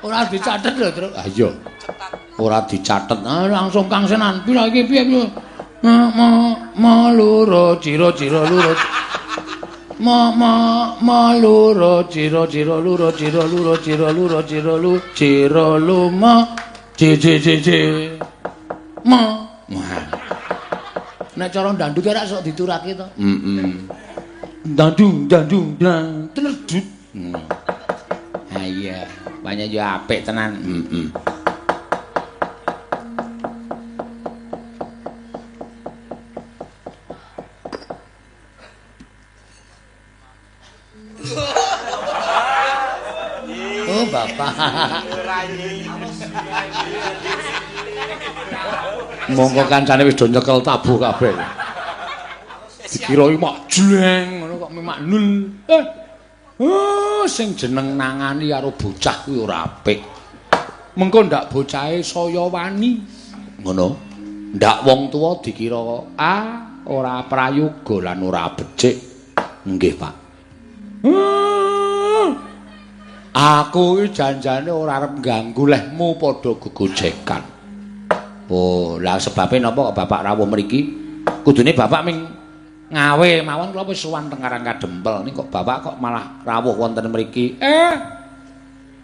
Ora dicatet lho, Truk. Ah iya. Ora dicatet. Ah, langsung kangsenan. Pira iki piye? Loro ciro loro. Loro ciro loro ciro luma nek cara ndanduk ora sok diturake to. Dandung tledut. Ha iya, banyak yo apik tenan. Oh, Bapak. Monggo kancane wis do nyekel tabuh kabeh. Dikira iki mak jleng ngono kok mak nul. Sing jeneng nangani karo bocah kuwi ora apik. Mengko ndak bocahe saya wani. Ngono. Ndak wong tuwa dikira ora prayoga lan ora becik. Nggih, Pak. Aku iki janjane ora arep ganggu lehmu padha gegojekan. Oh, lah sebabe napa kok Bapak rawuh mriki? Kudune Bapak ming ngawe mawon kula wis sowan teng Karang Kadempel. Ning kok Bapak kok malah rawuh wonten mriki?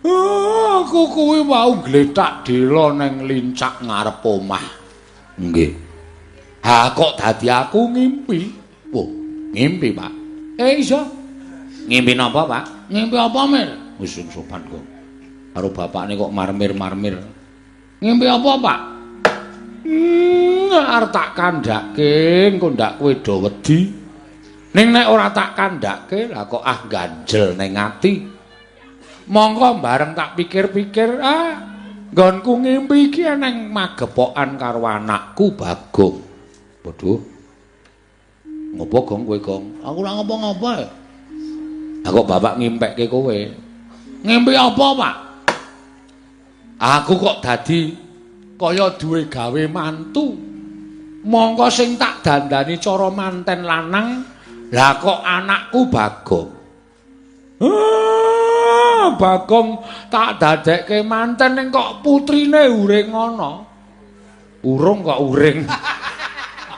Aku kuwi mau gletak dela ning lincak ngarep omah. Nggih. Ha kok dadi aku ngimpi? Wah, ngimpi, Pak. Iso. Ngimpi napa, Pak? Ngimpi apa, Mir? Wis sing sopan kok. Karo bapakne kok marmir-marmir. Ngimpi apa, Pak? Arep tak kandhake, engko ndak kowe do wedi. Ning nek ora tak kandhake, lah kok ganjel ning ati. Monggo bareng tak pikir-pikir, nggonku ngimpi iki neng magepokan karo anakku Bagong. Waduh. Ngopo Gong kowe, Gong? Aku ora ngopo-ngopo. Lah kok bapak ngimpekke kowe? Ngimpi apa, Pak? Aku kok dadi kaya duwe gawe mantu. Mongko sing tak dandani cara manten lanang, lah kok anakku Bagong. Bagong tak dadekke manten ning kok putrine uring ana. Urung kok uring.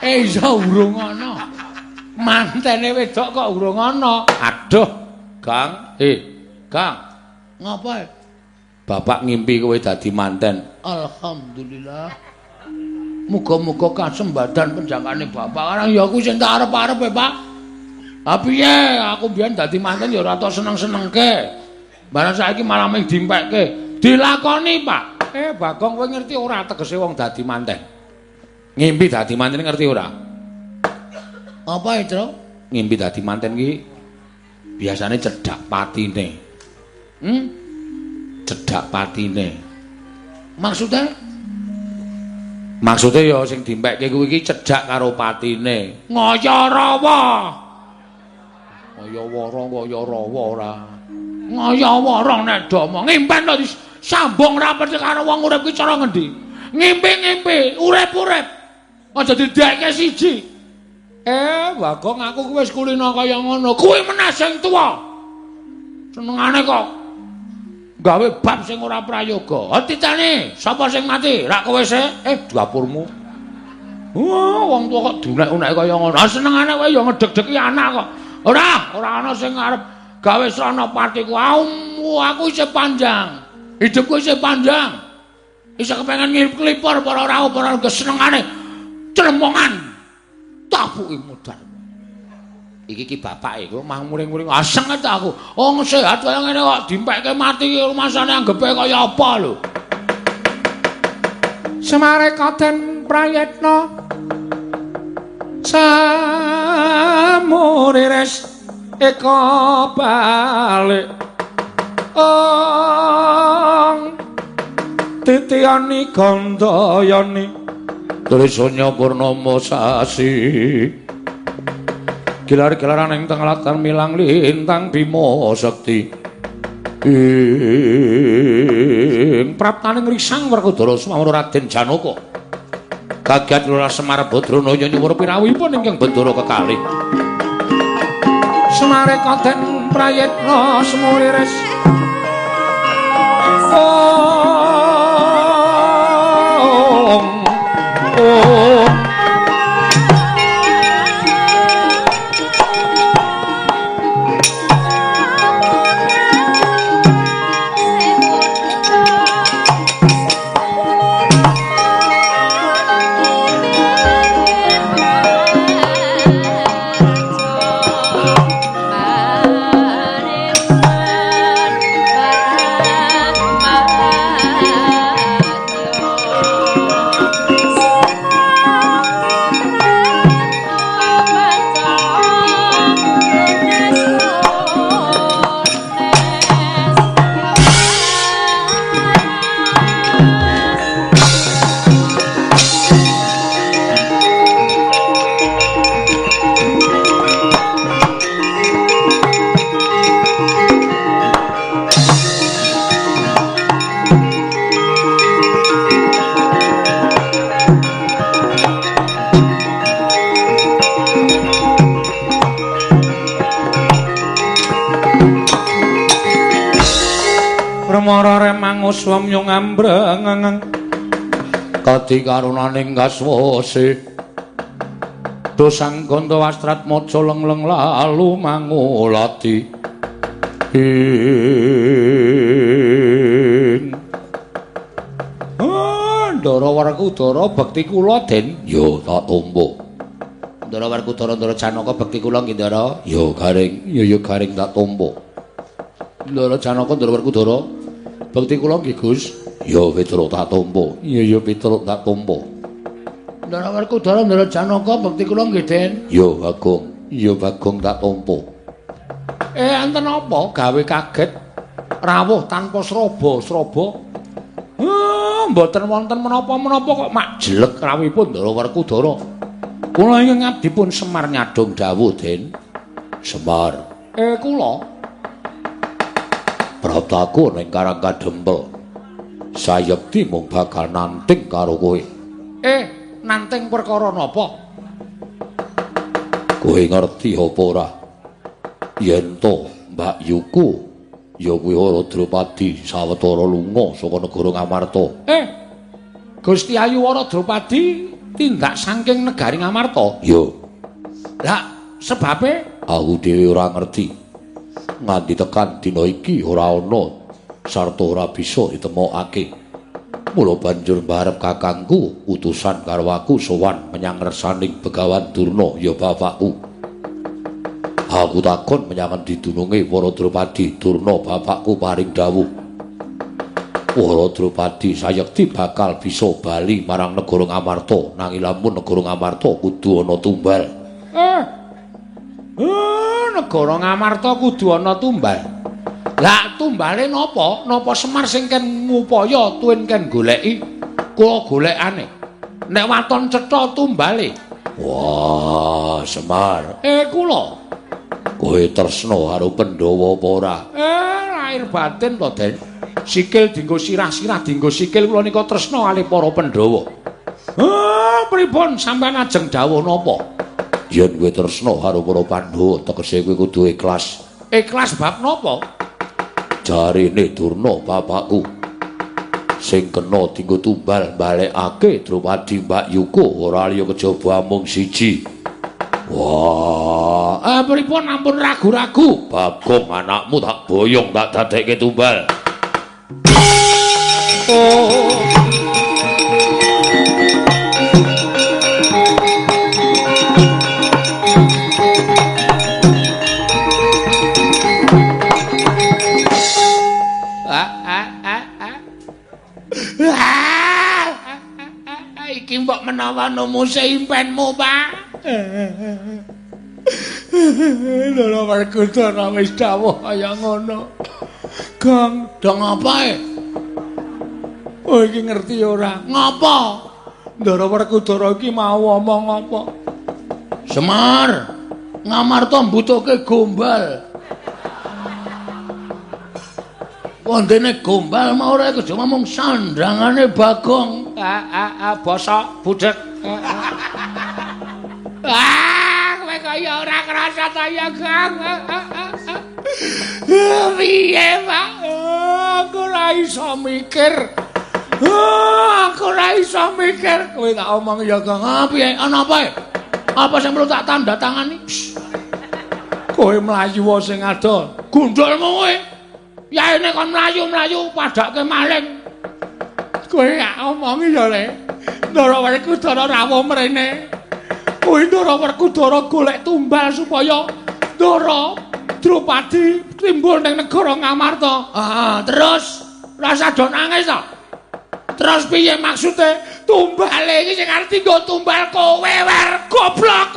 Iya urung ana. Mantene wedok kok urung ana. Aduh, Gang. Gang. Ngapa? Bapak ngimpi kowe dadi manten. Alhamdulillah. Muga-muga kasembadan penjangkane bapak. Karang ya aku sing tak arep-arep Pak. Ha piye? Aku biyen dadi manten ya ora tok seneng-senengke. Barang saiki malah ming dimpekke. Dilakoni, Pak. Bagong kowe ngerti ora tegese wong dadi manten? Ngimpi dadi manten ngerti ora? Apa itu? Ngimpi dadi manten ki biasane cedhak patine. Cedhak patine. Maksudnya? Maksudnya ya sing dimpekke kuwi iki cedhak karo patine. Ngayarawa. Ngayawara ora. Ngayawara nek domo ngimpen to disambung rapet karo wong urip ki cara ngendi? Ngimpi-ngimpi, urip-urip. Aja didekke siji. Bagong aku kuwi wis kulino kaya ngono. Kuwi meneh sing tuwa. Senengane kok gawe bab sing ora prayoga. Ditane, sapa sing mati? Rak kowe sik? Dapurmu. Wong tuwa kok dunek-unek kaya ngono. Senengane kowe ya ngedeg-degi anak kok. Ora ana sing arep gawe srana patiku. Aku isih panjang. Hidupku isih panjang. Isih kepengin nglipur para rawuh para kesenengane. Clemongan. Tapuki modal. Iki ki bapake kok mah muring-muring senget aku. Wong sehat kaya ngene kok dimpekke mati rumasane anggepe kaya apa lho. Semare Kaden Prayetna Samurires eka balik titiyani gandayani trisanya purnama sasi gilar-gilaran ing teng latar milang lintang Bima Sekti ing praptaning risang Werkudara Sumawur Raden Janaka kagiat Lurah Semar Badrana nyuwur pirawuhipun ingkang Bendara kekalih Semare Kaden Prayetna Semulires Remara remang uswamya ngambrang kadi karunaning kaswase dosang ganda wastrat maja lengleng lalu mangulati Ndara Werkudara bekti kula Den ya tak tampa Ndara Werkudara Ndara Janaka bekti kula nggih Ndara ya garing ya garing tak tampa Ndara Janaka Ndara Werkudara bekti kula nggih Gus ya piturut tak tampa ya piturut tak tampa Ndara Werkudara Ndara Janaka bekti kula nggih Den ya Bagong tak tampa enten apa gawe kaget rawuh tanpa sraba mboten wonten menapa-menapa kok mak jelek rawuhipun Ndara Werkudara kula ingkang ngabdipun Semar nyadong dawuh Den Semar kula praptaku ning Karang Kadempel sayekti mung bakal nanting karo kowe nanting perkara napa kowe ngerti apa ora yen to Mbak Yuku ya kuwi ora Drupadi sawetara lunga saka negara Ngamarta Gusti Ayu Wara Drupadi tindak saking negari Ngamarta ya lah sebabe aku dhewe ora ngerti nganti tekan dina iki ora ana sarta ora bisa ditemokake mula banjur mbarep kakangku utusan karo aku sowan menyang ngersaning Begawan Durna ya bapakku aku takon menyang didununge para Drupadi Durna bapakku paring dawuh para Drupadi sayekti bakal bisa bali marang negara Ngamarta nanging lamun negara Ngamarta kudu ana tumbal negara Ngamarta kudu ana tumbal lah tumbale napa Semar sing ken ngupaya tuwin ken goleki kula golekane nek waton cetha tumbale wah Semar kula kowe tresna karo Pandhawa apa ora lahir batin to Den sikil dienggo sirah-sirah dienggo sikil kula nika tresna kalih para Pandhawa pripun sampean ajeng dawuh napa yen kowe tresna karo para Pandhawa tegese kowe kudu ikhlas bab napa jarine Durna bapakku sing kena dienggo tumbal balekake Drupadi Mbak Yuku ora liya kejaba mung siji wah pripun ampun ragu-ragu Bagong anakmu tak boyong tak dadekke tumbal iki mbok menawa numuse impenmu Pak Ndara Werkudara wis dawuh kaya ngono Gang dong apae oh iki ngerti ora ngapa Ndara Werkudara iki mau omong apa Semar Ngamarta mbutuhke gombal wondene gombal mau ora kudu ngomong sandangane Bagong basa budhek kowe kaya ora krasa ta ya Gang piye Pak aku ora iso mikir kowe tak omong ya Gang piye ana apa sing perlu tak tanda tangani kowe mlayu wae sing ado gundulmu kowe yaene kon mlayu padake maling kowe gak omongi ya Le Ndara Werkudara rawuh mrene kowe Ndara Werkudara golek tumbal supaya Ndara Drupadi timbul ning negara Ngamarta terus rasa do nangis to terus piye maksude tumbale iki sing arep dienggo tumbal kowe wer goblok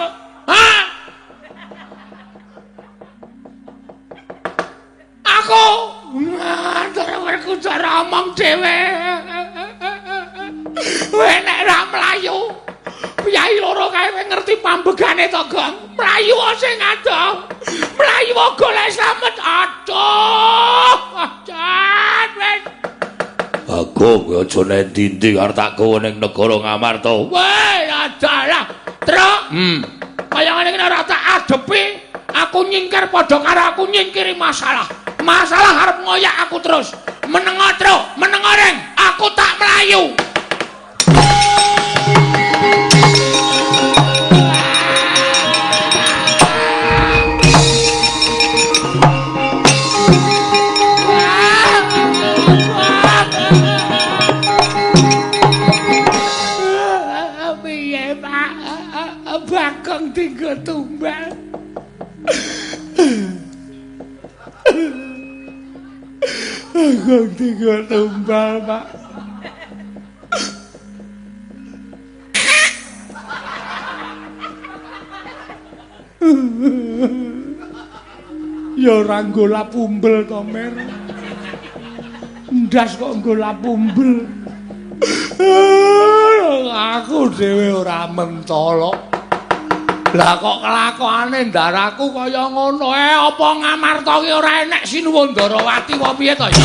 aku Ndara Werkudara omong dhewe kowe nek ra mlayu piyai loro kae kowe ngerti pambegane to Gang mlayu sing adoh mlayu golek slamet aduh jan wis Bagong aja nendi-endi arep tak kowe ning negara Ngamarta weh adalah truk kaya ngene iki ora tak adepi aku nyingkir padha karo aku nyingkiri masalah arep ngoyak aku terus menengo truk, menengo reng, aku tak melayu. Piye, Pak? Bagong tinggo tumbal. Bagong tinggo tumbal, Pak. Ya ora nggo lapumbel to, Mer. Ndas kok nggo lapumbel. Aku dhewe ora mentolo. Lah kok kelakuane ndaraku kaya ngono apa Ngamarta ki ora enek Sinuwandarawati apa piye to ya?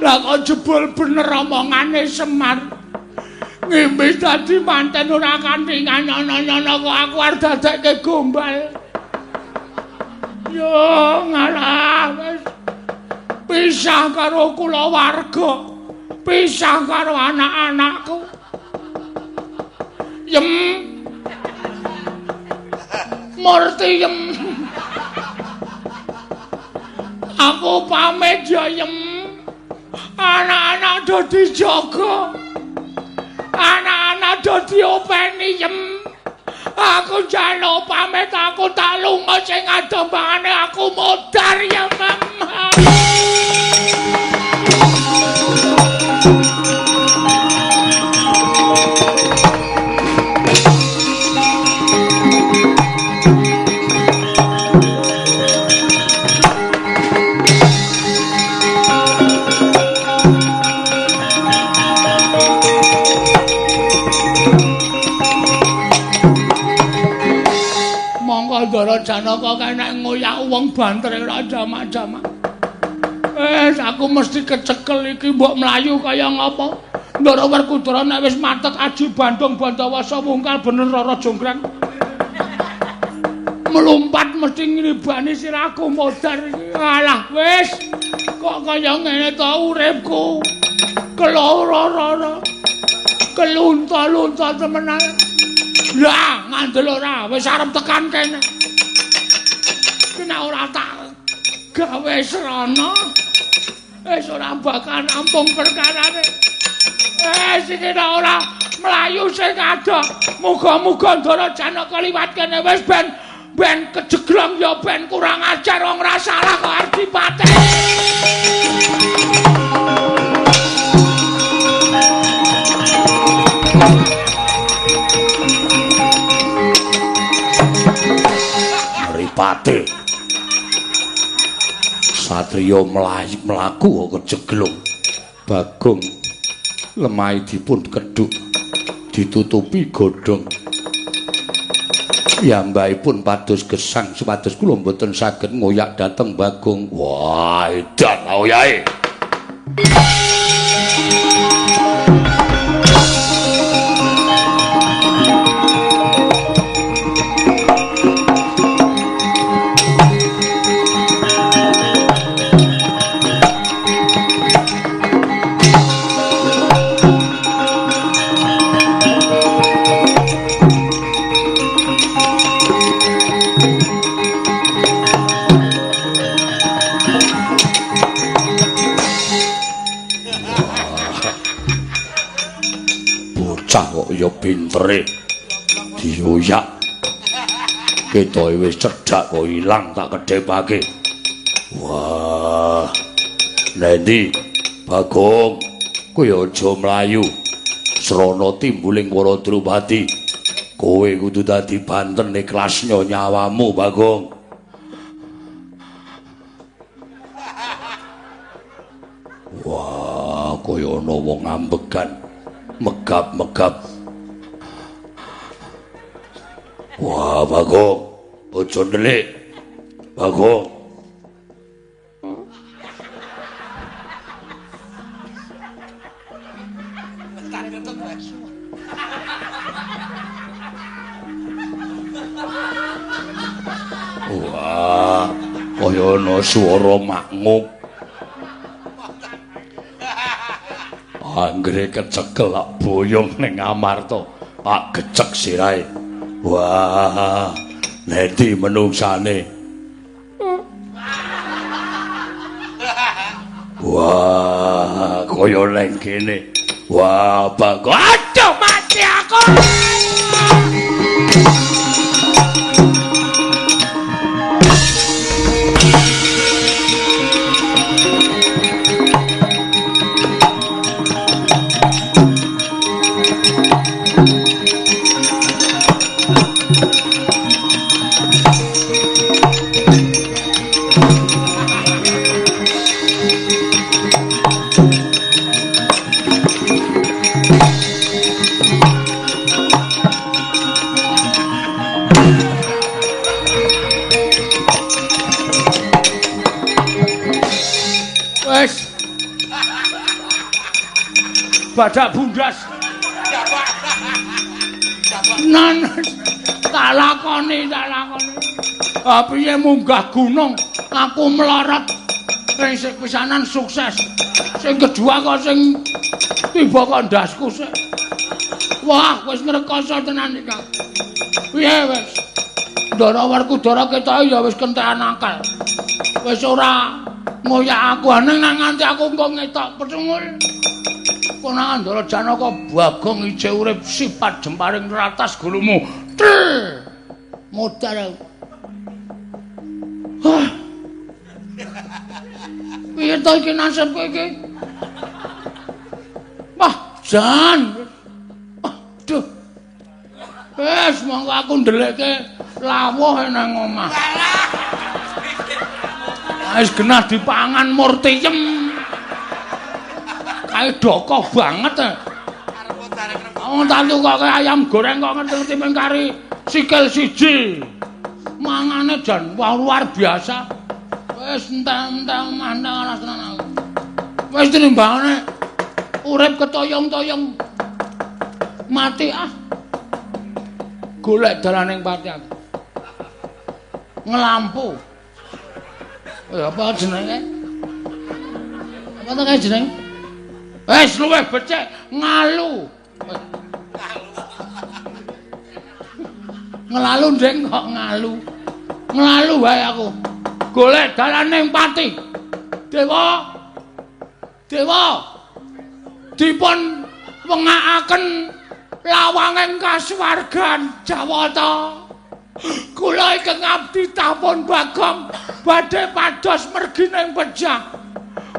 Lah kok jebul bener omongane Semar. Ngimpi dadi manten ora kanthi nyono-nyono kok aku arep dadekke gombal. Yo ngalah wis pisah karo kulawarga, pisah karo anak-anakku. Yem Murti yem. Aku pamit ya yem. Anak-anak do dijaga. Anak-anak do diopeni yem. Aku njaluk pamit aku tak lunga sing adombangane aku modar ya Mama. Ndara Janaka kenek ngoyak wong banter ora jamak-jamak. Aku mesti kecekel iki mbok mlayu kaya ngapa. Ndara Werkudara nek wis matet aji Bandung Bandawasa wungkal bener Rara Jonggrang. Melumpat mesti ngribani sirahku modar iki. Alah wis kok kaya ngene to uripku. Keloro-loro. Kelunta-lunta temenan. Lah ngandel ora wis arep tekan kene. Kena ora tak gawe srana. Wis ora bakal nampung perkarane. Sing ora mlayu sing ada. Muga-muga Ndara Janaka liwat kene wis ben kejeglong ya ben kurang ajar wong ora salah kok arep dipateni. Mripate Satriya mlaku kok kejeglong. Bagong lemah dipun kedhuk ditutupi godhong. Piyambakipun pados gesang supados kula mboten saged ngoyak dhateng Bagong. Wah, edan oyahe. Kok ya pintere dioyak ketoke wis cedhak kok ilang tak kedhepake. Wah Nendi Bagong kowe aja mlayu srana timbuling para Drupadi. Kowe kudu dadi banten ikhlasnya nyawamu Bagong. Wah kaya ana wong ambegan megap-megap. Wah, Bagong, bojo ndelik. Bagong. Wah, kaya ana swara makmuk. Anggere kecekel lak boyong ning Amarta, tak gecek sirahe. Wah, nendi menungsane. Wah, kaya neng kene. Wah, Bagong. Aduh, mati aku. Badak bundas. Nan tak lakoni. Piye munggah gunung aku melorot. Sing pisanan sukses. Sing kedua kok sing tiba kok ndasku sik. Wah, wis ngrekoso tenan iki. Piye wis? Ndara Werkudara ketoke ya wis kentekan akal. Wis ora ngoyak aku nang nganti aku engko ngetok pecungul. Konangan Ndara Janaka Bagong ije urip sipat jemparing ratas gulumu. Modar. Piye to iki nasibku iki? Wah, jan. Aduh. Wes monggo aku ndelekke lawuh nang omah. Wis genah dipangan murtiyem. Kae dokoh banget. Wong tantu kok ayam goreng kok ngerti ping kari sikil siji. Mangane jan luar biasa. Wis entek-entek mandang alas tenan aku. Wis tinimbangane urip ketoyong-toyong mati ah. Golek dalaning pati aku. Ngelampu. Apa jenenge? Apa to kae jenenge? Wis luwih becik ngalu. Ngelalu ndeng kok ngalu. Ngelalu wae aku. Golek dalane pati. Dewa. Dipun wengakaken lawanging kasuwargan Jawata. Kula ingkang abdi tapun Bagong badhe pados mergi ning Pejah.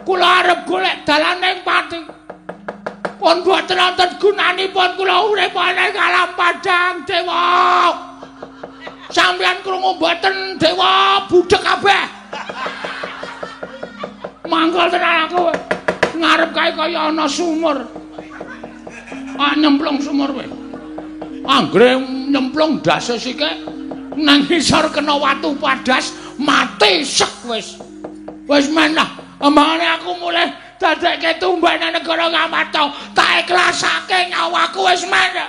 Kula arep golek dalane pati. Pun boten wonten gunanipun kula urip ana ing alam padang, Dewa. Sampeyan krungu mboten, Dewa? Budhek kabeh. Mangkel tenan aku. Ngarep kae kaya ana sumur. Nyemplung sumur kowe. Anggere nyemplung dase sithik nang ngisor kena watu padas, mati sek wis. Wis menah. Amane aku mulih dadekke tumbane negara Ngamarta, tak ikhlasake nyawaku wis meneh.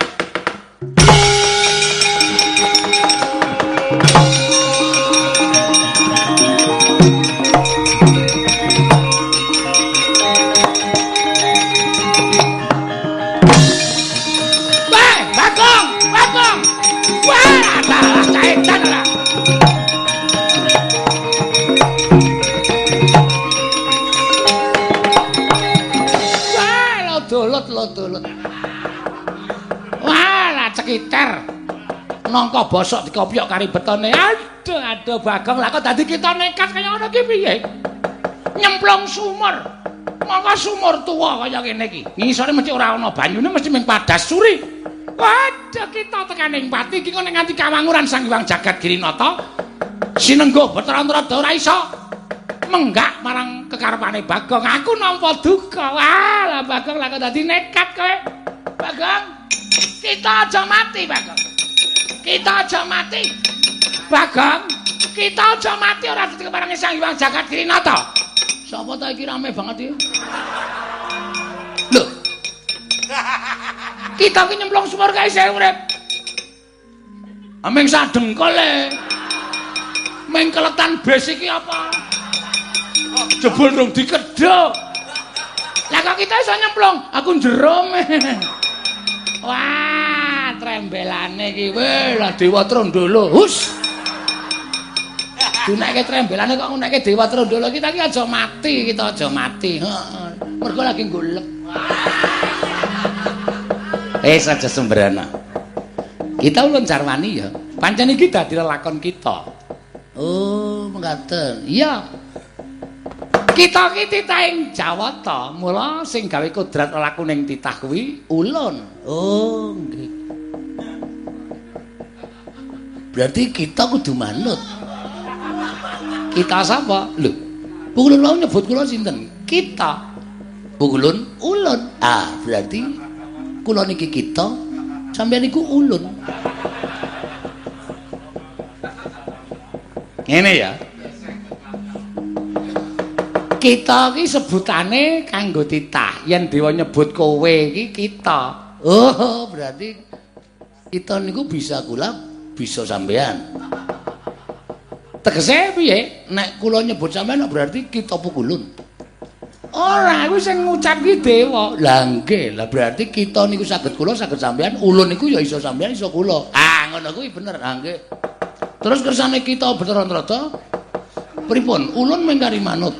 Bagong! Wah, ada kaitan lah. Lodolut. Wah, lah cekiter. Nangka bosok dikopiok kari betone. Aduh Bagong, lah kok dadi kita nekat kaya ngono ki piye? Nyemplung sumur. Mangka sumur tuwa kaya kene iki. Ngisore mesti ora ana banyune, mesti ming padas suri. Waduh, kita tekan ing pati iki kok nganti kawanguran Sang Hyang Jagat Girinata. Sinengguh Bathara Antarada ora iso menggak marang kekarepane Bagong. Aku nampa duka. Wah, lah Bagong lah kok dadi nekat kowe. Bagong, kita aja mati, Bagong. Kita aja mati. Bagong, kita aja mati ora dikeparengi Sang Hyang Jagat Kirinata. Sapa ta iki rame banget iki? Lho. Kita ki nyemplung sumur kae isih urip. Ameng sadengkol e. Meng keletan bes iki apa? Jebul rung dikedhok. Lah kok kita iso nyemplung? Aku njero meh. Wah, trembelane iki weh lah Dewa Trondolo. Hus. Dunake trembelane kok nguneke Dewa Trondolo kita iki aja mati, kita aja mati. Heeh. Mergo lagi golek. Saja sembrana. Kita ulun jarwani ya. Pancen iki dadi lelakon kita. Oh, mengkaten. Iya. Kita ki titahing Jawata, mula sing gawe kodrat lelaku ning titah kuwi ulun. Oh, nggih. Berarti kita kudu manut. Kita sapa? Lho. Pukulun mau nyebut kula sinten? Kita. Pukulun ulun. Ah, berarti kula niki kita, sampeyan niku ulun. Ngene ya. Kita ki sebutane kanggo titah. Yen dewa nyebut kowe iki kita. Oh, berarti kita niku bisa kula, bisa sampean. Tegese piye? Nek kula nyebut sampean berarti kita pukulun. Ora, kuwi sing ngucap ki dewa. Lah nggih, lah berarti kita niku saged kula, saged sampean, ulun niku ya iso sampean, iso kula. Ah, ngono kuwi bener. Ah nggih. Terus kersane kita Betrata pripun? Ulun mengkari manut.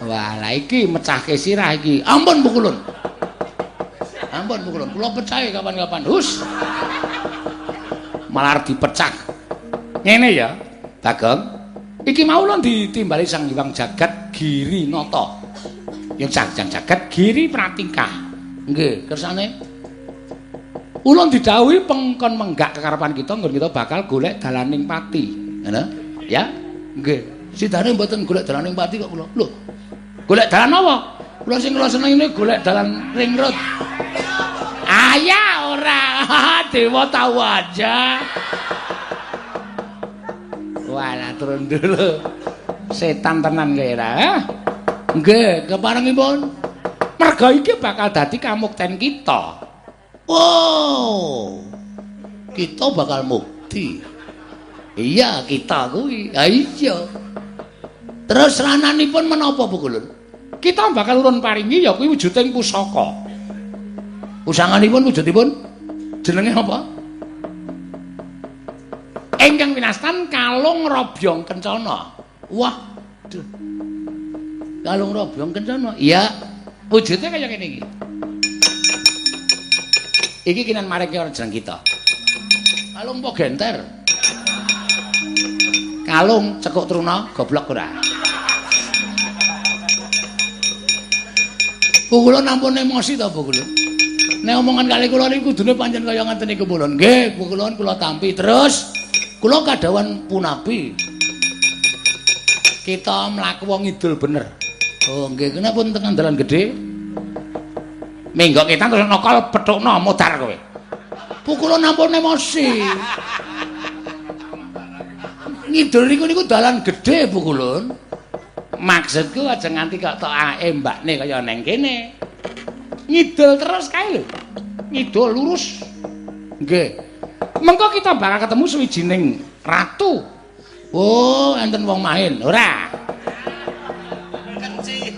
Wah, lah iki mecahke sirah iki. Ampun pukulun. Ampun pukulun, kula pecahe kapan-kapan. Hus. Malah dipecah. Ngene ya, Bagong. Iki mau lho ditimbali Sang Hyang Jagat Girinata. Yang Sang Jagat Giri Pratika. Nggih, kersane ulun didhawuhi pengkon menggak kekarepan kita nggon kita bakal golek dalaning pati. Ngono? Ya? Nggih. Sidane mboten golek dalaning pati kok kula. Lho. Golek dalan apa? Kula sing kula senengine golek dalan ring road. Aya ora. Dewa tahu aja. Walah turun dulu. Setan tenan kira. Nggih, keparengipun. Merga iki bakal dadi kamukten kita. Oh. Kita bakal mukti. Iya, kita kuwi. Ha iya. Terus rananipun menapa Pukulun? Kita bakal urun paringi ya kuwi wujuding pusaka. Usanganipun wujudipun jenenge apa? Ingkang winastan Kalung Robyong Kencana. Wah, duh. Kalung Robyong Kencana. Iya, wujudnya kaya ngene iki. Iki kinan maring ora jeneng kita. Kalung po genter. Kalung cekuk truna goblok ora. Pukulun ampun emosi ta Pukulun. Nek omongan kali kula niku kudune pancen kaya ngaten niku Pukulun. Nggih, Pukulun kula tampi terus kula kadhawan punapi. Kita mlaku wong ngidul bener. Oh nggih, kenapa tekan dalan gedhe? Menggok kita terus nokol petukno modar kowe. Pukulun ampun emosi. Ngidul niku dalan gedhe Pukulun. Maksudku aja nganti kok tok embakne kaya neng kene. Ngidul terus kae lho. Ngidul lurus. Nggih. Mengko kita bakal ketemu suwijining ratu. Oh, enten wong main. Ora. Kenci.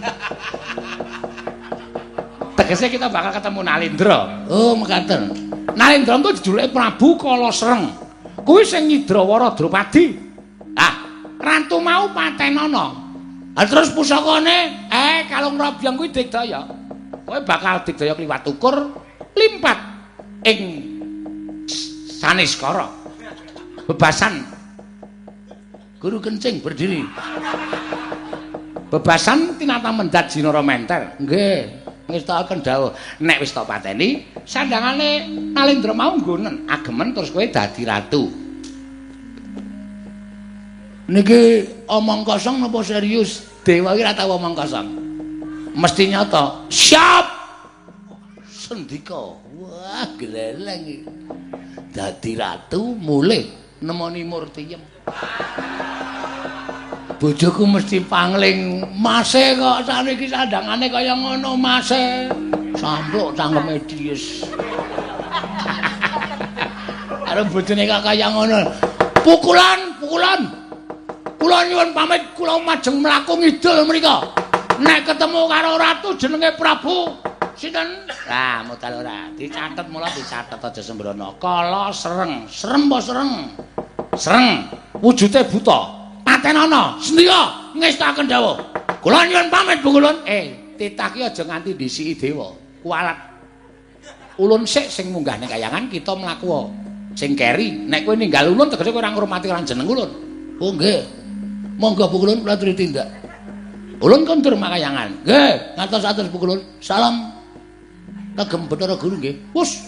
Tegese kita bakal ketemu Nalendra. Oh, mekaten. Nalendra ku dijuluke Prabu Kalasreng. Kuwi sing Nyidrawara Drupadi. Ah, ratu mau patenana. Ah terus pusakane, Kalung Robyong kuwi digdaya. Kowe bakal digdaya kliwat ukur limpat ing Saniskara. Bebasan Guru Kencing berdiri. Bebasan tinata mendat Jinara Menter. Nggih, ngestakaken dawuh. Nek wis tak pateni, sandangane Nalendra mau nggonen agemen terus kowe dadi ratu. Niki omong kosong napa serius? Dewa iki ora tau omong kosong. Mesti nyata. Siap. sendika. Wah, gleleng iki. Dadi ratu mulih nemoni Murtiyem. Bojoku mesti pangling, Mase kok saniki sandangane kaya ngono, Mase. Sampluk cangkeme dies. Karo bojone kok kaya ngono. Pukulan. Kula nyuwun pamit, kula majeng mlaku ngidul mrika. Nek ketemu karo ratu jenenge Prabu sinten? Lah, modal ora. Dicatet mula dicatet aja sembrono. Kala Sreng. Srem apa Sreng? Sreng. Wujude buta. Patenana, sendika ngestaken dawuh. Kula nyuwun pamit Bu Kulun. Titah ki aja nganti ndisiki dewa. Kualat. Ulun sik sing munggah ning kayangan kita mlaku. Sing keri, nek kowe ninggal ulun tegese kowe ora ngurmati lan jeneng ulun. Oh nggih. Monggo Bu Kulun kula aturi tindak. Ulun kondur makayangan. Nggih, ngatos-atos Bu Kulun. Salam kagem Bathara Guru nggih. Wus.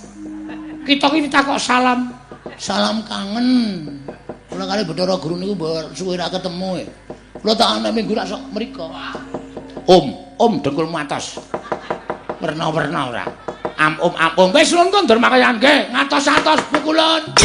Kita iki takok salam. Salam kangen. Kula kali Bathara Guru niku suwe ra ketemu. Kula tak ana minggu ra sok mriko. Om dengkul matos. Werna-werna ora. Om. Wis ulun kondur makayangan nggih. Ngatos-atos Bu Kulun.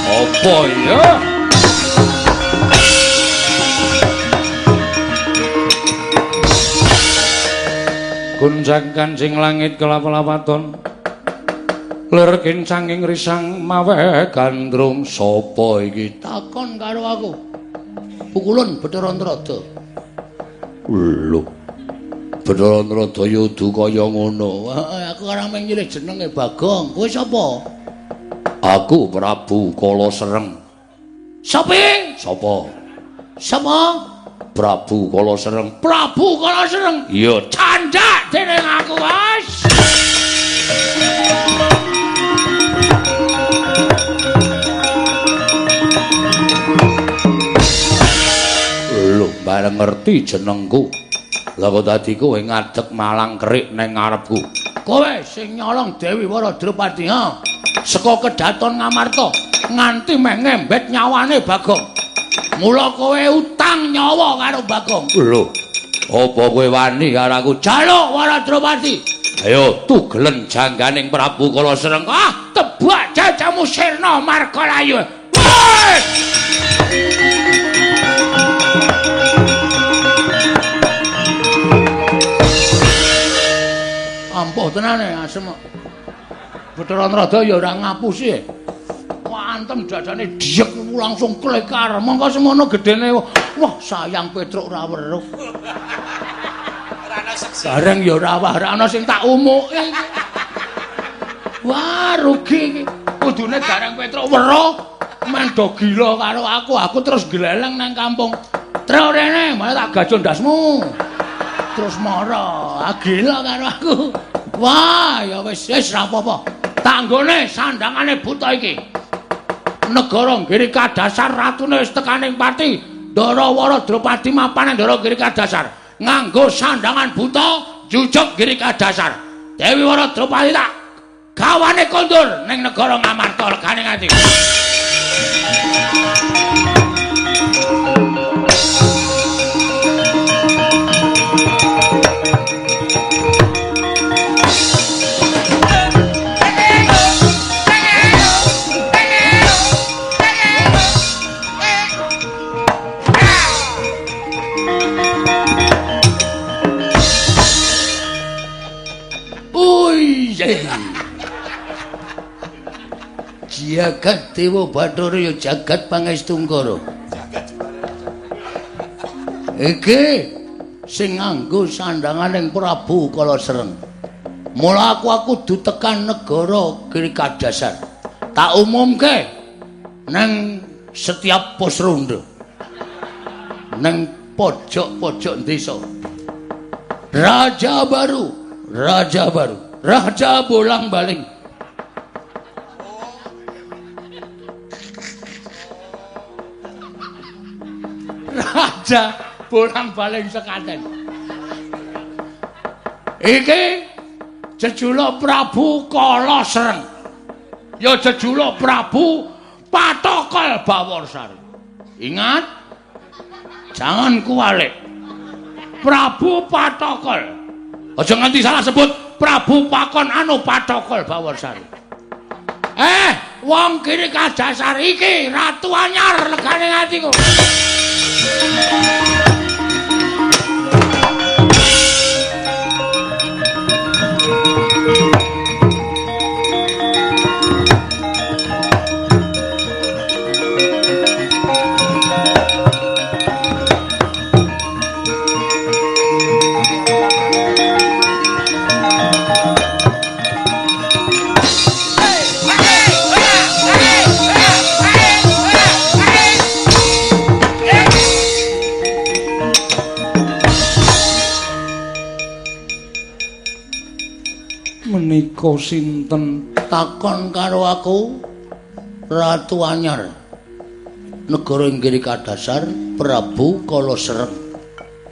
Apa ya? Gunjang kancing langit kelap-lapaton lir kincanging risang mawe gandrung. Sapa iki takon karo aku? Pukulun Bathara Antarada. Lho, Bathara Antarada yudu kaya ngono. Aku ora mung nyilih jenenge Bagong. Kowe sapa? Aku Prabu Kala Sreng. Sapa? Sapa? Prabu Kala Sreng. Prabu Kala Sreng. Iya, candhak dening aku, Mas. Lho, bareng ngerti jenengku. Lah kok dadi kowe ngadeg malang kerik ning ngarepku. Kowe sing nyolong Dewi Waradrupadi, ha? Saka kedaton Ngamarta nganti meh ngembet nyawane Bagong. Mula kowe utang nyawa karo Bagong. Lho, apa kowe wani karo aku jaluk Waradrupadi? Ayo tugelen jangganing Prabu Kala Sreng. Tebak jajamu sirna Margalayu. Ampuh tenane asem. Bathara Antarada ya ora ngapusi. Wantem dadane diek langsung klekar. Mongko semono gedene. Wah, sayang Petruk ora weruh. Ora ana seksi. Bareng ya ora ana sing tak umuki. Wah, rugi iki. Kudune gareng Petruk weruh men do gila karo aku. Aku terus gleleng nang kampung. Truk rene, malah tak gajon ndasmu. Terus marah, gila karo aku. Wah, ya wis ra apa-apa. Tak nggone sandangane buta iki. Negara Girika Dasar ratune wis tekaning pati. Ndara Waradrupadi mapan Ndara Girika Dasar. Nganggo sandangan buta jujuk Girika Dasar. Dewi Waradrupadi tak gawane kondur ning negara Ngamarta regane ngati. Jagat Dewa Bathara ya jagat Pangestungkara. Iki sing nganggo sandanganing Prabu Kala Sreng. Mula aku kudu tekan negara Girika Dasar. Tak umumke nang setiap pos ronde. Nang pojok-pojok desa. Raja baru, raja bolang-baling. Raja bolang-baling sekaten. Iki jejuluk Prabu Kala Sreng. Ya jejuluk Prabu Patokol Baworsari. Ingat, jangan kualik. Prabu Patokol. Aja nganti salah sebut Prabu Pakon Patokol Baworsari. Wong kiri Kadasar iki Ratu Anyar legane atiku. Menika sinten takon karo aku? Ratu Anyar. Negara inggih Kadasar Prabu Kala Sreng.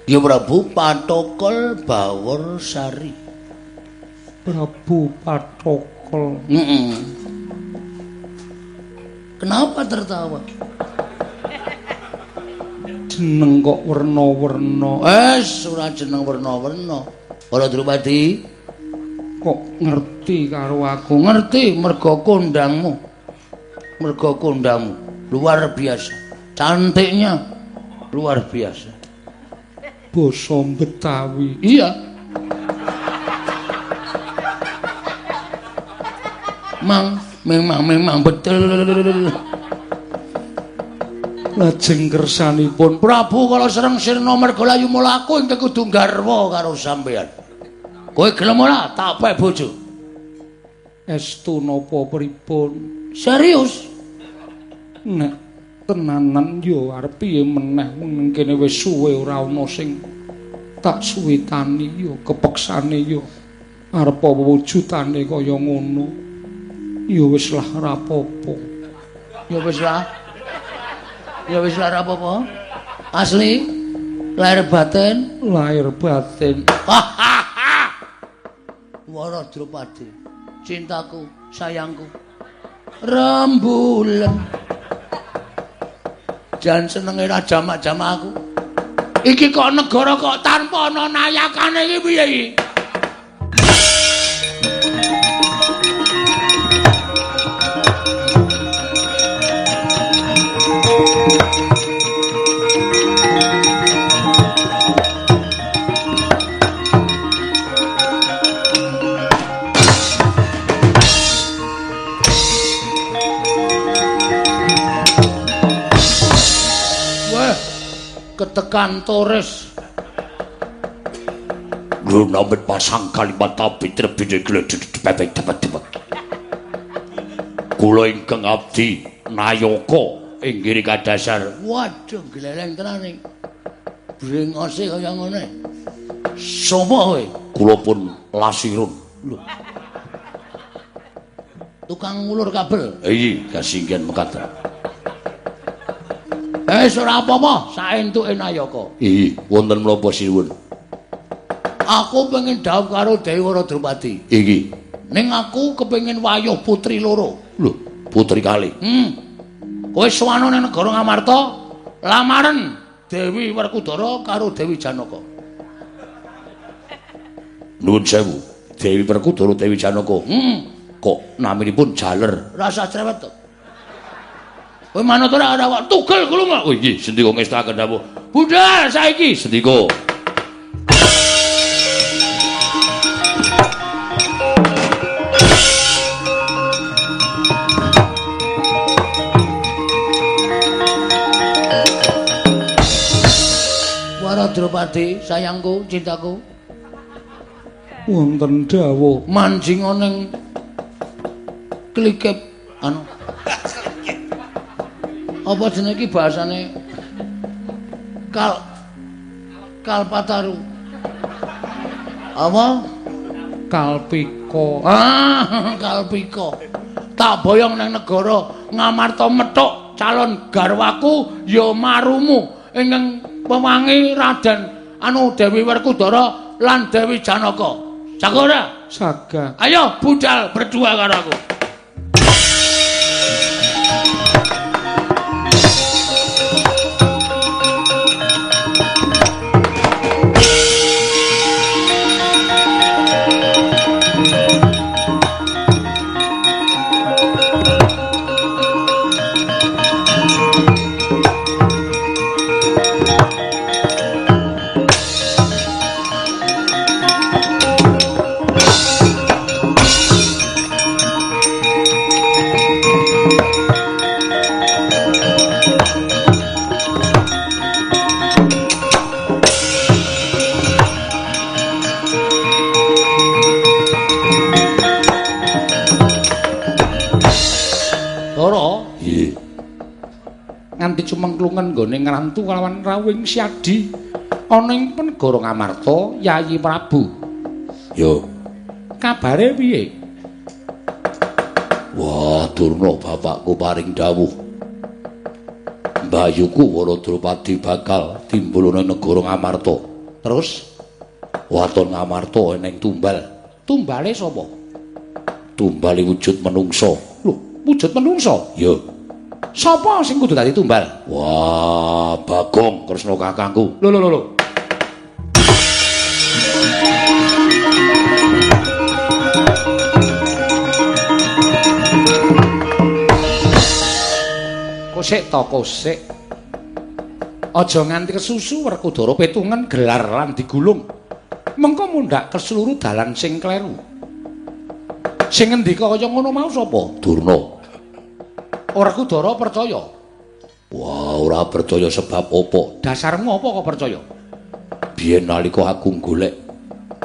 Ya Prabu Patokol Baworsari. Prabu Patokol. Kenapa tertawa? Jeneng kok werna-werna. Ora jeneng werna-werna. Para Drupadi kok ngerti karo aku? Ngerti mergo kondangmu. Mergo kondangmu luar biasa. Cantiknya luar biasa. Basa Betawi. Iya. Memang betul. Lajeng kersanipun Prabu Kala Sreng sirna mergalayu mlaku engke kudu garwa karo sampeyan. Kowe gelem ora tak pek bojo? Estu napa pripun? Serius? Nek tenanan yo arep piye meneh wong kene wis suwe ora ana sing tak suwitani yo kepeksane yo arep wujudane kaya ngono. Ya wis lah ora apa-apa. Ya wis lah. Ya wis lah ora apa-apa. Asli lahir batin, lahir batin. Wara Drupadi, cintaku, sayangku. Rembulan. Jan senenge ra jamak-jamak aku. Iki kok negara kok tanpa ana nayakane iki piye iki? Ketekan Torres lu nambet pasang kalimat tapi terbide gledek pepek tepat-tepat kula ingkang abdi Nayaka inggih Kadasar. Waduh gleleng tenan iki brengose kaya ngene. Sapa kowe? Kula pun Lasirun. Lho. Tukang ngulur kabel. Iya, kasinggihan mekaten. Ora apa-apa, saentuke Nayaka. Iya, wonten menapa sinuwun? Aku pengen dhawuh karo Dewi Wara Drupadi. Iki. Ning aku kepengin wayuh putri loro. Lho, putri kali. Kowe sowan nang negara Ngamarta, lamaran Dewi Werkudara karo Dewi Janaka. Nuwun sewu, Dewi Werkudara Dewi Janaka. Kok naminipun jaler? Rasa cerewet to. Kowe manut ora awak tugel kula. Oh nggih, sendika ngestaken dawuh. Budal saiki sendika. Wara Drupadi, sayangku, cintaku. Wonten dawuh manjinga ning klikep anu apa jenenge iki bahasane Kalpataru. Apa? Kalpika. Kalpika. Tak boyong nang negara Ngamarta methuk calon garwaku ya marumu ingkang pewangi Raden Dewi Werkudara lan Dewi Janaka. Jaga ora? Saga. Ayo budal berdua karo aku. Nganti cumengklungen nggone ngrantu kalawan rawing Siadi ana ing negara Ngamarta Yayi Prabu. Yo, kabare piye? Wah, Durna bapakku paring dawuh. Mbayuku Waradrupadi bakal timbul ning negara Ngamarta. Terus waton Ngamarta eneng tumbal. Tumbale sapa? Tumbale wujud menungso. Lho, wujud menungso? Yo. Sapa sing kudu dadi tumbal? Wah, Bagong Kresna kakangku. Lho. Kosek. Aja nganti kesusu Werkudara petungen gelar lan digulung. Mengko mundhak keseluruh dalan sing kleru. Sing ngendika kaya ngono mau sapa? Durna. Werkudara percaya. Wah, ora percaya sebab apa? Dasarmu apa kok percaya? Biyen nalika aku golek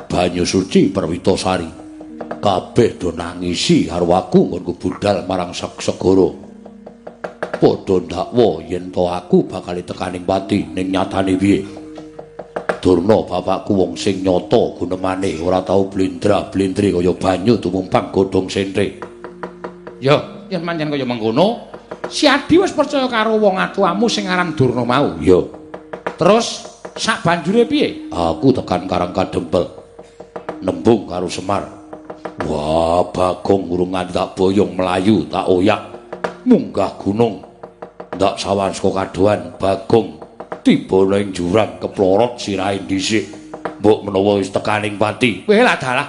banyu suci Perwitasari, kabeh do nangisi karo aku nggonku budal marang segara. Padha ndakwa yen to aku bakal tekaning pati ning nyatane piye. Durna bapakku wong sing nyata gunemane ora tau blendra-blendri kaya banyu tumumpang godhong sentre. Ya, yen pancen kaya mengkono, Siadi wis percaya karo wong atuamu sing aran Durna mau. Ya. Terus sak banjure piye? Aku tekan Karang Kadempel. Nembung karo Semar. Wah, Bagong urung nganti tak boyong melayu, tak oyak munggah gunung. Ndak sawan saka kadohan Bagong tiba ning jurang keplorot sirahe dhisik. Mbok menawa wis tekaning pati. Weh lah dalah.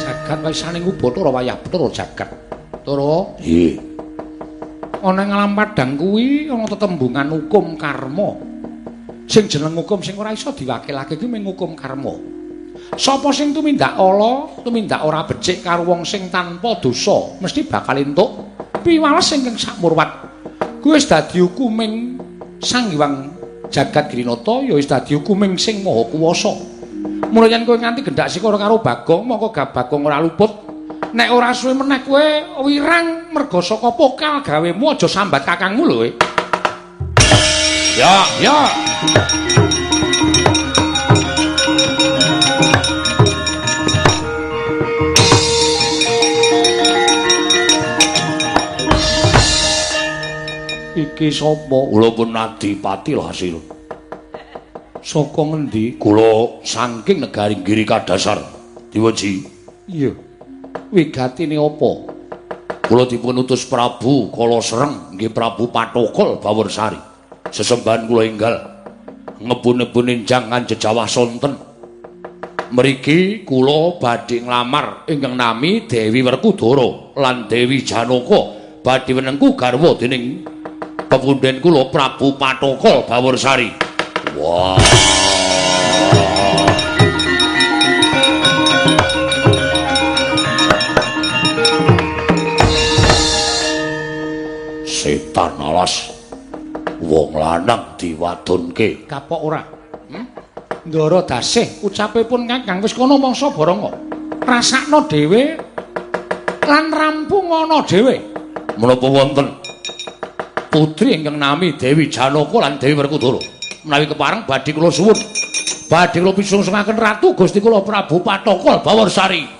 Jagat wisane Bathara wayah Bathara jagat. Tara. Nggih. Ana ing alam padang kuwi ana tetembungan hukum karma. Sing jeneng hukum sing ora iso diwakilake kuwi mung hukum karma. Sapa sing tumindak ala, tumindak ora becik karo wong sing tanpa dosa, mesti bakal entuk piwales ingkang sakmurwat. Kuwi wis dadi hukuming Sang Hyang Jagadgrinata, ya wis dadi hukuming sing maha kuwasa. Mula yen kowe nganti gendak sikara karo Bagong, mongko Bagong ora luput. Nek ora suwe meneh kowe wirang merga saka pokal gawemu aja sambat kakangmu lho. Ya. Iki sapa? Kula pun Adipati lho hasil. Saka ngendi? Kula saking negari Giri Kadasar. Diweji. Iya. Wigatine apa? Kula dipun utus Prabu Kala Sereng, nggih Prabu Patokol Bawersari. Sesembahan kula enggal ngebun-nebun enjangan jejawah sonten. Mriki kula badhe nglamar ingkang nami Dewi Werkudara lan Dewi Janaka badhe wenengku garwa dening pepundhen kula Prabu Patokol Bawersari. Wah. Setan alas. Wong lanang diwadonke. Kapok ora? Ndara dasih ucapipun Kakang wis kono mangsa baranga. Rasakno dhewe lan rampung ana dhewe. Menapa wonten putri ingkang nami Dewi Janaka lan Dewi Werkudara menawi kepareng badhe kula suwun badhe kula pisungsungaken ratu Gusti kula Prabu Patokol Bawarsari.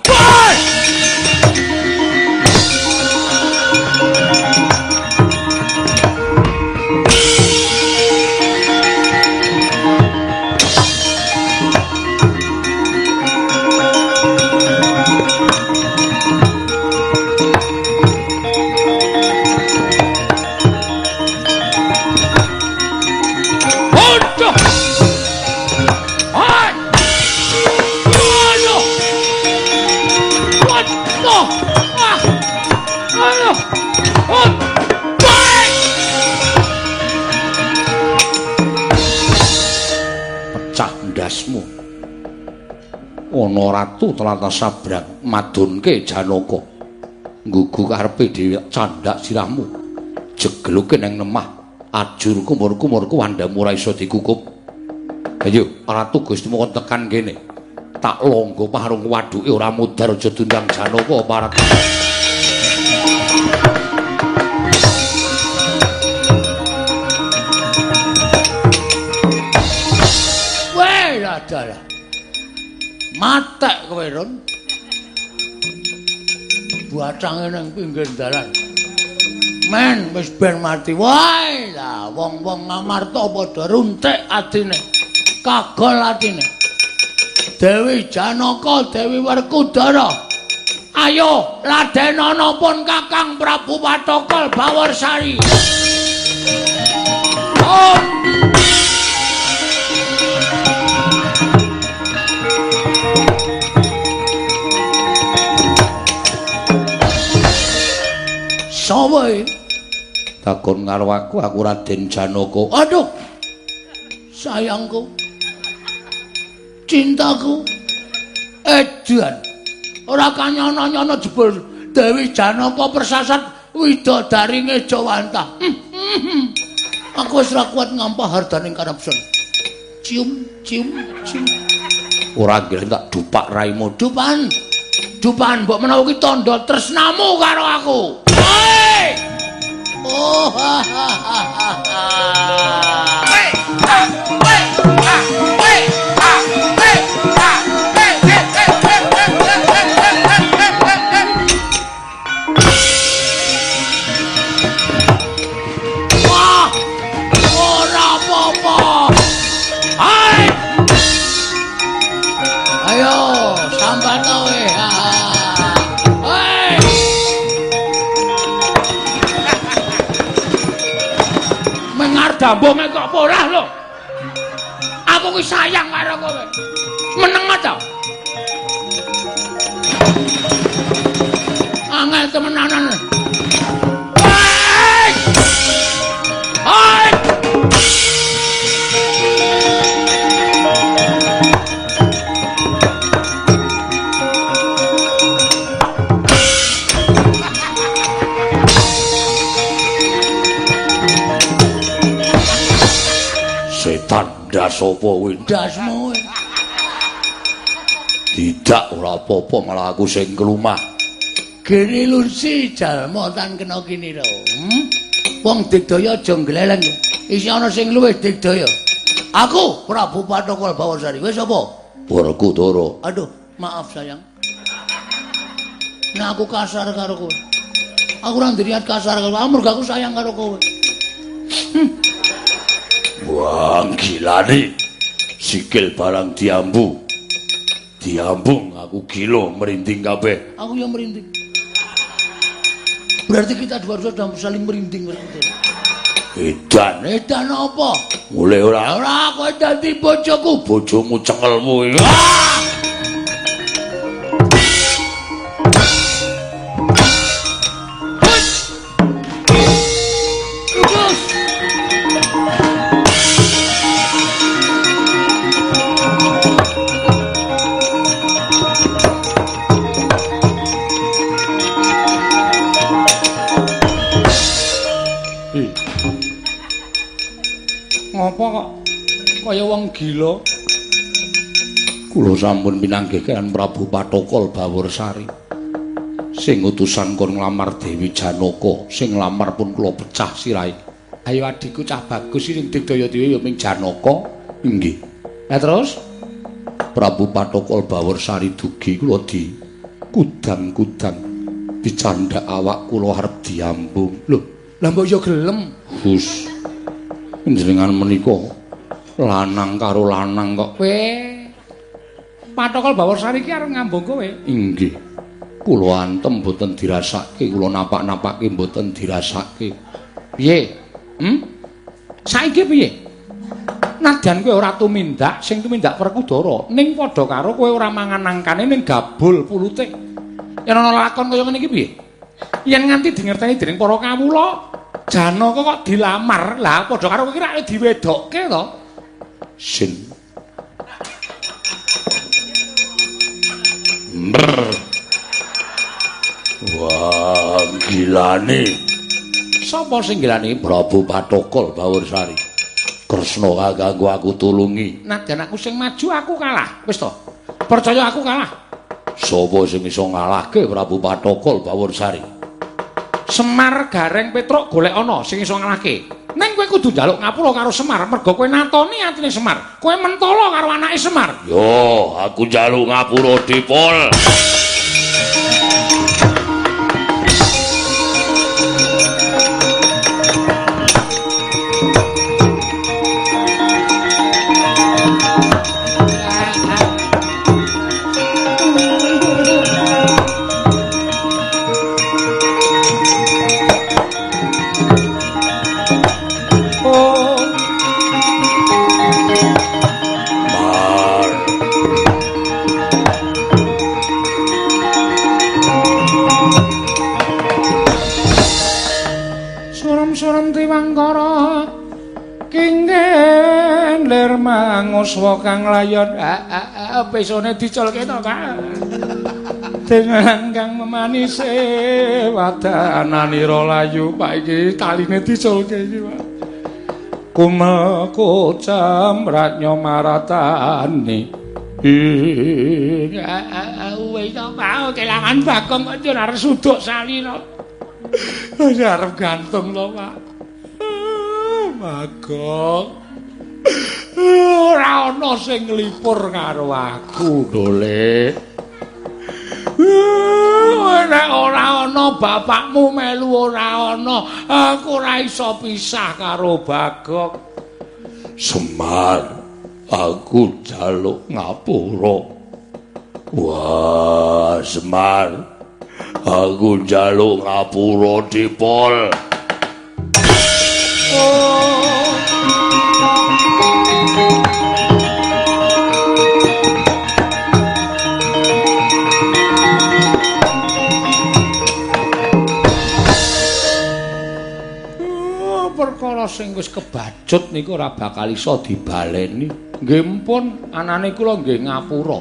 Ana ratu telatah sabrang madunke Janaka nggugu karepe Dewi candhak sirahmu jegluke nang lemah ajur kumur-kumur kuwandamu ora iso dikukup. Ayo ratu Gustimu kon tekan kene tak longgo parung waduke ora mudhar aja dundang Janaka parat. Weh adalah matek kowe Ron. Buatange nang pinggir dalan. Men wis ben mati wae lah wong-wong Ngamarta padha runtik atine. Kagol atine. Dewi Janaka, Dewi Werkudara. Ayo ladenana pun Kakang Prabu Patokol Bawarsari. Oh. Sapa iki? Takon karo aku Raden Janaka. Aduh. Sayangku. Cintaku. Edan. Ora kanyono-nyono jebul Dewi Janaka persasat widodari Ngejawantah. Aku wis ora kuat ngampah hardaning karepsen. Cium, cium, cium. Ora nggih tak dupak raimu. Dupan. Dupan mbok menawa ki tandha tresnamu karo aku. Oh, ha ha ha ha. Wah, ora apa-apa. Hai. Ayo, sambat kowe. Dambung kok ora lho. Aku ki sayang karo kowe. Meneng ta? Angel temenanan. Hai! Hai! Ndas apa kuwi? Ndasmu. Tidak ora apa-apa malah aku sing kelumah. Gene lunsi jalma tan kena kini lho. Wong digdaya aja gleleng. Isi ana sing luwih digdaya. Aku Prabu Patokol Bawarsari. Wis apa? Werkudara. Aduh, maaf sayang. Nek aku kasar karo kowe. Aku ora ndiriat kasar karo kamu, aku sayang karo kowe. Wah, gilane. Sikil barang diambu. Diambung aku gila merinding kabeh. Aku yang merinding. Berarti kita dua sudah saling merinding. Edan apa? Mulai ora aku dadi bojoku, bojomu cengelmu. Ngapa kok kaya wong gila? Kula sampun pinanggih kan Prabu Patokol Bawarsari. Sing utusan kon nglamar Dewi Janaka, sing nglamar pun kula pecah sirahe. Ayo adikku cah bagus sing digdaya dhewe ya ming Janaka. Nggih. Lah terus Prabu Patokol Baworsari dugi kula di kudang-kudang dicandak awak kula arep diambung. Lho, lah mbok ya gelem. Hus. Njenengan menika lanang karo lanang kok. Kowe Patokol Baworsari ki arep ngambung kowe? Inggih. Kula antem mboten dirasake, kula napak-napake mboten dirasake. Piye? Saiki piye? Nadyan kowe ora tumindak, sing tumindak Werkudara, ning padha karo kowe ora mangan nangkane ning gabul pulute. Yen ana lakon kaya ngene iki piye? Yen nganti dingerteni dening para kawula, Janaka kok dilamar, lah padha karo kowe ki rak diwedokke to. Sin. Wah, gilane. Sapa sing gilane? Prabu Patokol Baworsari. Kresna kanggo aku tulungi. Nadyan aku sing maju aku kalah. Wis to. Percaya aku kalah. Sapa sing iso ngalahke Prabu Patokol Baworsari? Semar Gareng Petruk golek ana sing iso ngalahke. Ning kowe kudu njaluk ngapura karo Semar, merga kowe natoni atine Semar. Kowe mentolo karo anake Semar. Yo, aku njaluk ngapura Dipol. Manguswa kang layon besone diculke to Kang. Dengan kang memanise wadananira layu Pak iki taline diculke iki Pak. Kumel kocam ratnya maratani. Wis to Pak kelangan Bagong kok yo arep suduk salira. Wis arep gantung to Pak. Bagong. Ora ana sing nglipur karo aku, Dole. Nek ora ana bapakmu melu ora ana, aku ora iso pisah karo Bagong. Semar, aku jaluk ngapura. Wah, Semar. Aku jaluk ngapura Dipol. Perkara sing wis kebacut niku ora bakal iso dibaleni. Nggih mpun, anane kula nggih ngapura.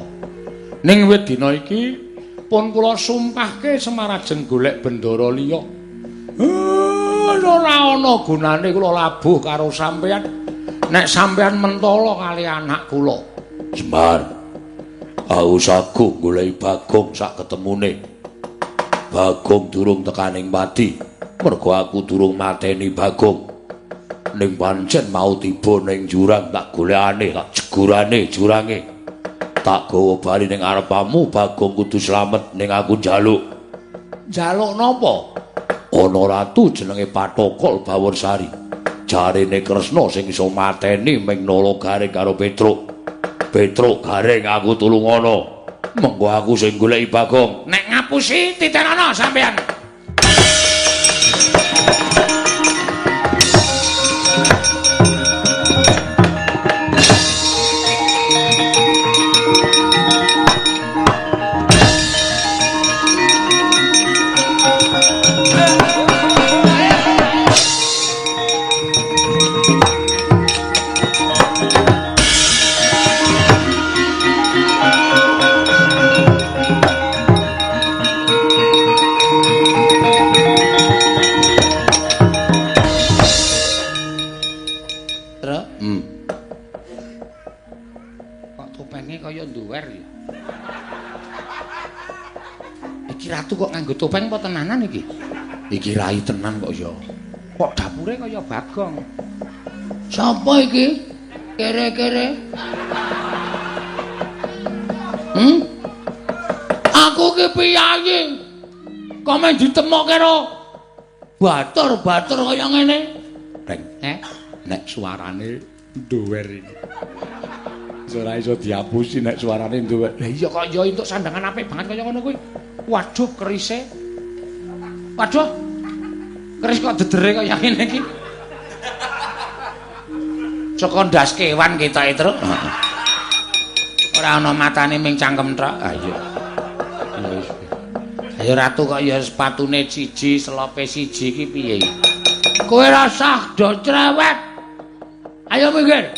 Ning wit dina iki pun kula sumpahke Semarajeng golek bendara liya. Ora ana gunane kula labuh karo sampeyan. Nek sampeyan mentala kali anak kula. Semar, aku saguh goleki Bagong sak ketemune. Bagong durung tekaning pati. Mergo aku durung mateni Bagong. Ning pancen mau tiba ning jurang tak golekane, tak jegurane jurange. Tak gawa bali ning arepamu Bagong kudu slamet ning aku njaluk. Njaluk napa? Ana ratu jenenge Patokol Baworsari. Jarene Kresna sing iso mateni ming nala garing karo Petruk. Petruk garing aku tulung ana. Mengko aku sing goleki Bagong. Nek ngapusi titenono sampeyan. Iki ratu kok nganggo topeng apa tenanan iki? Iki rai tenan kok ya. Kok dapure kaya Bagong. Sapa iki? Kere-kere. Aku ki piyayi. Kok men ditemokke karo batur-batur kaya ngene? Reng, nek suarane duwer iki. Ora iso diapusi nek suarane duwer. Lah iya kok ya entuk sandangan apik banget kaya ngono kuwi. Waduh kerise. Waduh. Keris kok dedere kaya ngene iki. Saka ndas kewan ketoke, Truk. Ora ana matane ming cangkem tok. Ah iya. Ayo ratu kok ya sepatune siji, selope siji iki piye? Kowe rasah do cerewet. Ayo minggir.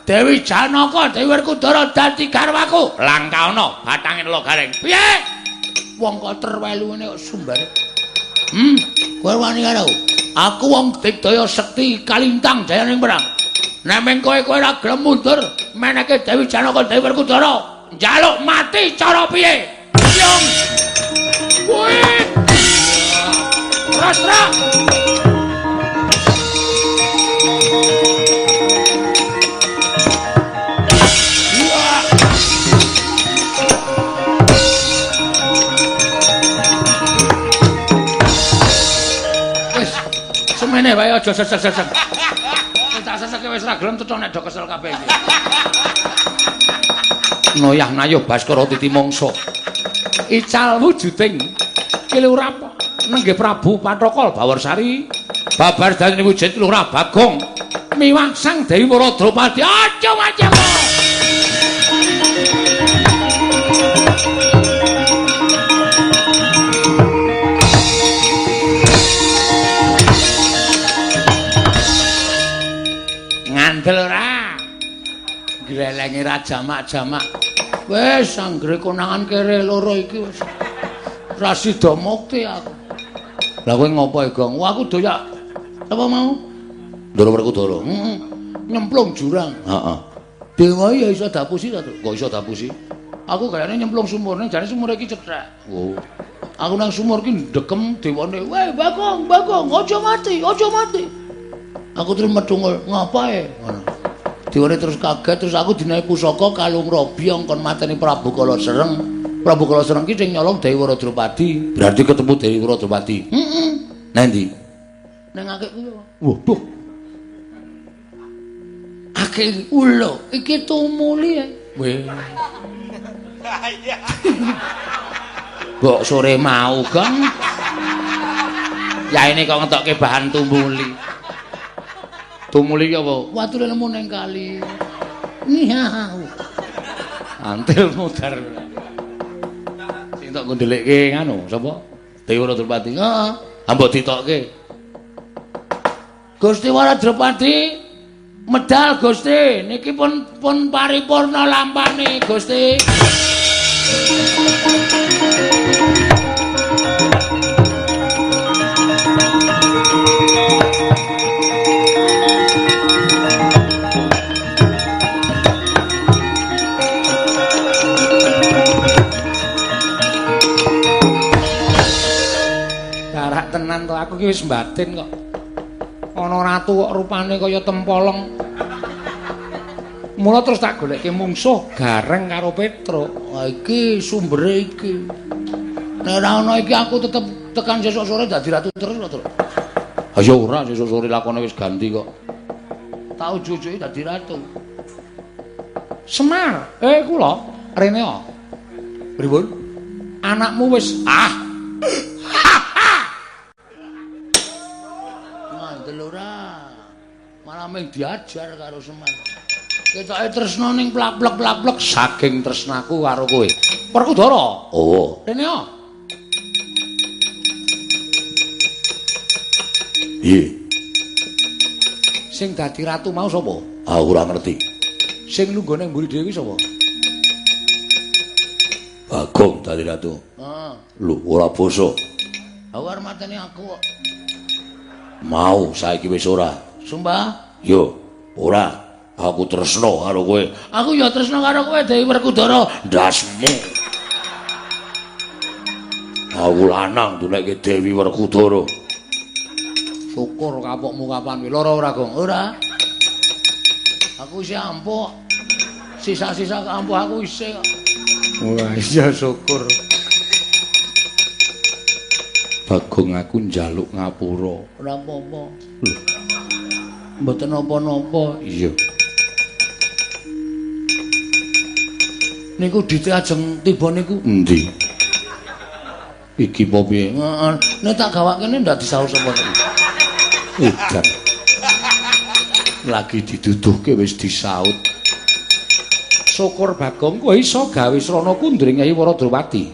Dewi Janaka, Dewi Werkudara dadi garwaku. Langkauna batange lo gareng. Piye? Wong kok terwelu ngene kok sumbare. Kowe wani karo aku wong digdaya sekti kalintang jayaning perang. Nek meng kowe ora gelem mundur, meneke Dewi Janaka, Dewi Werkudara njaluk mati cara piye? Yung. Wih. Rastra. Semene wae aja sesek-sesek. Tak seseke wis ra gelem cecok nek do kesel kabeh iki. Noyah nayuh Baskara Titi Mangsa. Ical wujuding kilurap nenggih Prabu Patrokol Bawarsari. Babar dadi wujud Lurah Bagong miwah Sang Dewi Waradropati. Aja macam. Ngandel ora. Glelenge ra jamak-jamak. Wis anggere konangan kere loro iki wis. Ra sida mukti aku. Lah kowe ngopo e, Gong? Wah aku doyak. Apa mau? Ndara Werkudara. Nyemplung jurang. Heeh. Dewa ya iso dapusi ta, Tru? Kok iso dapusi? Aku gayane nyemplung sumur ning jane sumur iki cethek. Oh. Aku nang sumur ki ndekem dewane, "Weh, Bagong, Bagong, aja mati, aja mati." Aku terus medhungul, "Ngapae?" ngono. Dewane terus kaget, terus aku dinae pusaka kalung robyong kon mateni Prabu Kala Sereng. Prabu Kala Sereng ki sing nyolong Dewi Waradropati. Berarti ketemu Dewi Waradropati. Heeh. Nang ndi? Nang akeh kuwi. Waduh. Akeh ulo, iki tumuli ae. Weh. Kok sore mau, Gong? Ya ini kok ngetokke bahan tumuli. Tumuli ki apa? Wature nemu ning kali. Nyau. Antil mudar. Sing tok ngendhelike nganu, sapa? Dewi Waradropati. Heeh. Ambok ditokke. Gusti Waradropati medal Gusti, niki pun paripurna lampane Gusti. Darak tenan to, aku ki wis batin kok. Ana ratu kok rupane kaya tempolong. Mula terus tak goleke mungsuh gareng karo Petruk. Wah iki sumbere iki. Nek ora ana iki aku tetep tekan sesuk sore dadi ratu terus to, Tru. Ha ya ora sesuk sore lakone wis ganti kok. Tau jujuki dadi ratu. Semar, kula rene kok. Pripun? Anakmu wis Ngandel ora. Malah mung diajar karo Semar. Ketoke tresna ning plak-plek saking tresnaku karo kowe. Werkudara. Oh. Rene kok. Piye? Sing dadi ratu mau sapa? Aku ora ngerti. Sing lungguh nang mburi dhewe sapa? Bagong dadi ratu. Heeh. Lho, ora basa. Aku arep mateni aku kok. Mau saiki wis ora. Sumpah? Yo, ora. Aku tresna karo kowe. Aku ya tresna karo kowe Dewi Werkudara. Ndasmu. Aku lanang dunekke Dewi Werkudara. Syukur kapokmu kapan kuwi lara ora, Gong? Ora. Aku isih ampuh. Sisa-sisa ampuh aku isih kok. Wah, iya syukur. Bagong aku njaluk ngapura. Ora apa-apa. Mboten napa-napa. Iya. Niku dite ajeng tiba niku Endi? Iki apa piye? heeh. Nek tak gawake kene ndak disaur sapa to. Edan. Lagi diduduhke wis disaut. Syukur Bagong kowe iso gawe srana kundring Nyai Waradrawati.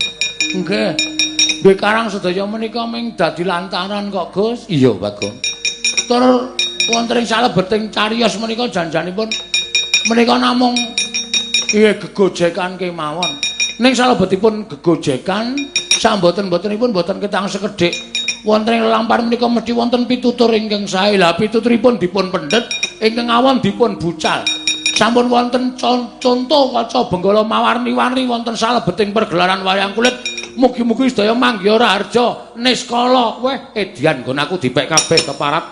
Nggih. Nggih karang sedaya menika ming dadi lantaran kok, Gus. Iya, Bagong. Tur wonten ing salebeting cariyos menika janjanipun menika namung gegojekan kemawon. Ning salebetipun gegojekan samboten-botenipun boten ketang sekedhik. Wonten ing lelampahan menika mesti wonten pitutur ingkang sae. Lah pituturipun dipun pendhet, ingkang awon dipun bucal. Sampun wonten conto kaca benggala mawarni-warni wonten salebeting pergelaran wayang kulit. Mugi-mugi sedaya manggiya raharja niskala. Weh, edian nggon aku dipek kabeh keparat.